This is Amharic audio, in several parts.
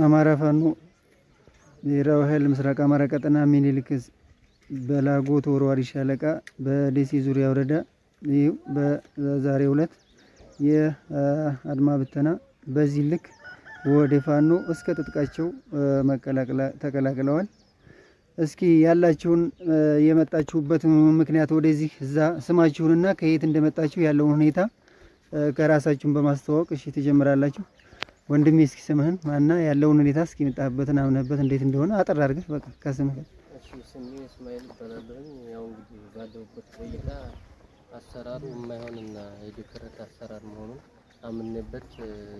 አማራ ፋኖ ብሔራዊ ኃይል ምስራቅ አማራ ቀጠና ሚኒልክ በላጎ ተወርዋሪ ሻለቃ በደሴ ዙሪያ ወረዳ በዛሬው ዕለት የአድማ ብተና በዚህ ልክ ወደ ፋኖ እስከ ትጥቃቸው ተቀላቅለዋል። እስኪ ያላችሁን የመጣችሁበት ምክንያት ወደዚህ እዛ ስማችሁንና ከየት እንደመጣችሁ ያለውን ሁኔታ ከራሳችሁን በማስተዋወቅ እሺ ትጀምራላችሁ። ወንድሜ እስኪ ስምህን ማና ያለውን ሁኔታ እስኪ መጣህበትን አምነህበት እንዴት እንደሆነ አጠር አድርገህ በቃ ከስምህ። እሺ ስሜ እስማኤል ይባላል። ያው እንግዲህ ባለሁበት ቆይታ አሰራሩ የማይሆንና የዲክረት አሰራር መሆኑን አምነበት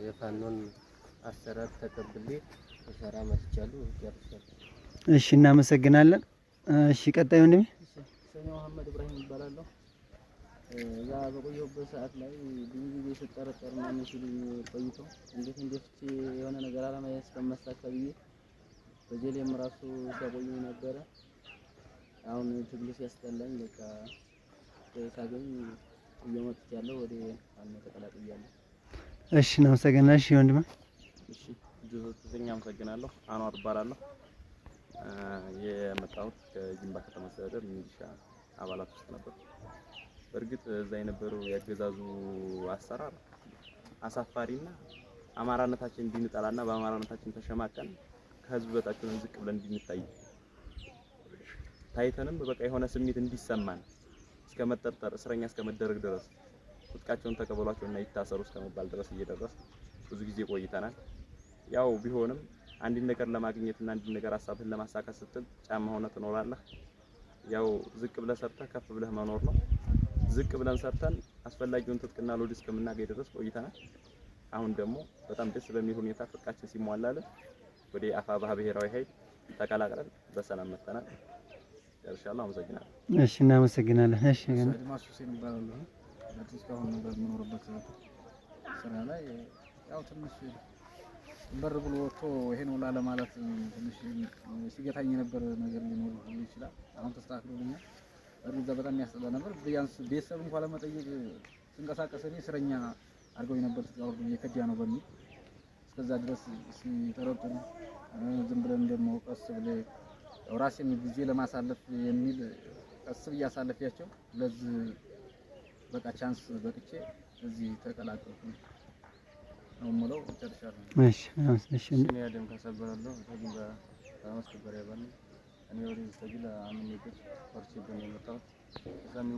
የፋኖን አሰራር ተቀብሌ ተሰራ መስቻለሁ ያርሳል። እሺ እናመሰግናለን። እሺ ቀጣይ ወንድሜ። ስሜ መሐመድ ኢብራሂም ይባላል። እዛ በቆየሁበት ሰዓት ላይ ብዙ ጊዜ ስጠረጠር ምናምን ሲሉ ቆይተው እንዴት የሆነ ነገር አላማዬ እስከማሳካ ብዬ በጀሌም ራሱ ሲያቆዩ ነበረ። አሁን ትግሉ ሲያስጠላኝ በቃ ሳገኝ እየመጥቻለሁ ወደ ፋኖ ተቀላቅያለሁ። እሺ እናመሰግናለን። እሺ ወንድሜ። እሺ ጁዘተኛ አመሰግናለሁ። አንዋር እባላለሁ። የመጣሁት ከጅምባ ከተማ አስተዳደር ሚሊሻ አባላት ውስጥ ነበር። በእርግጥ እዛ የነበረው ያገዛዙ አሰራር አሳፋሪና አማራነታችን እንድንጠላና በአማራነታችን ተሸማቀን ከህዝብ በታች ሆነን ዝቅ ብለን እንድንታይ ታይተንም በቃ የሆነ ስሜት እንዲሰማን እስከ መጠርጠር እስረኛ እስከ መደረግ ድረስ ትጥቃቸውን ተቀበሏቸውና ይታሰሩ እስከመባል ድረስ እየደረስ ብዙ ጊዜ ቆይተናል። ያው ቢሆንም አንድን ነገር ለማግኘትና አንድን ነገር ሐሳብህን ለማሳካት ስትል ጫማ ሆነ ትኖራለህ። ያው ዝቅ ብለህ ሰርተህ ከፍ ብለህ መኖር ነው። ዝቅ ብለን ሰርተን አስፈላጊውን ትጥቅና ሎጂስቲክስ እስከምናገኝ ድረስ ቆይተናል። አሁን ደግሞ በጣም ደስ በሚል ሁኔታ ፍቃችን ሲሟላልን ወደ አፋብኃ ብሔራዊ ኃይል ተቀላቅለን በሰላም መጥተናል። ጨርሻለሁ። አመሰግናለሁ። እሺ እናመሰግናለን። እሺ አድማስ ሁሴን ይባላል። አዲስ ካሁን ነበር የምኖርበት ስራ ላይ ያው ትንሽ በር ብሎ ወጥቶ ይሄን ወላ ለማለት ትንሽ ሲገታኝ የነበረ ነገር ሊኖር ይችላል። አሁን ተስተካክሎልኛል። እርግዛ በጣም ያስጠላ ነበር። ቢያንስ ቤተሰብ እንኳን ለመጠየቅ ስንቀሳቀስ እኔ እስረኛ አድርገው የነበር ተዛውሩ የከዲያ ነው በሚል እስከዛ ድረስ ሲጠረጥሩ ዝም ብለን ደግሞ ቀስ ብለን ራሴን ጊዜ ለማሳለፍ የሚል ቀስ ብዬ አሳልፊያቸው ለዚህ በቃ ቻንስ በቅቼ እዚህ ተቀላቀልኩ ነው የምለው። ጨርሻለሁ። እሺ እኔ አደም ካሰበራለሁ ተግባ ተመስከበረ ያባል እኔ ወደ ተግላ አምኜበት ወርቼ በመጣው እዛም